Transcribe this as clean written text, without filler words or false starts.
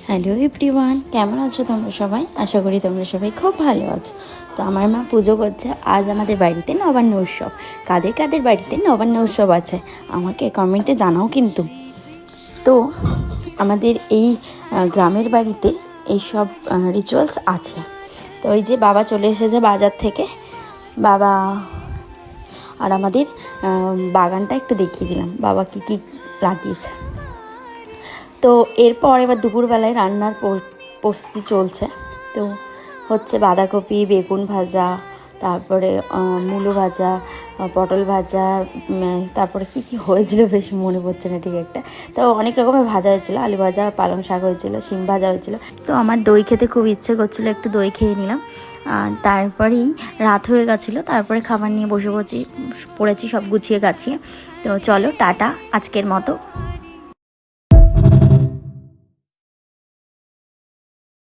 Hello everyone, কেমন আছো তোমরা সবাই? আশা করি তোমরা সবাই খুব ভালো আছো। তো আমার মা পুজো করছে। আজ আমাদের বাড়িতে নবান্ন উৎসব। কাদের কাদের বাড়িতে নবান্ন উৎসব আছে আমাকে কমেন্টে জানাও কিন্তু। তো আমাদের এই গ্রামের বাড়িতে এইসব রিচুয়ালস আছে। তো ওই যে বাবা চলে এসেছে বাজার থেকে। বাবা আর আমাদের বাগানটা একটু দেখিয়ে দিলাম, বাবা কী কী লাগিয়েছে। তো এরপর এবার দুপুরবেলায় রান্নার প্রস্তুতি চলছে। তো হচ্ছে বাঁধাকপি, বেগুন ভাজা, তারপরে মূলো ভাজা, পটল ভাজা, তারপরে কী কী হয়েছিল বেশ মনে পড়ছে না ঠিক একটা। তো অনেক রকমের ভাজা হয়েছিল, আলু ভাজা, পালং শাক হয়েছিল, শিম ভাজা হয়েছিল। তো আমার দই খেতে খুব ইচ্ছে করছিলো, একটু দই খেয়ে নিলাম। তারপরেই রাত হয়ে গেছিলো, তারপরে খাবার নিয়ে বসে পড়েছি সব গুছিয়ে গাছিয়ে। তো চলো টাটা আজকের মতো।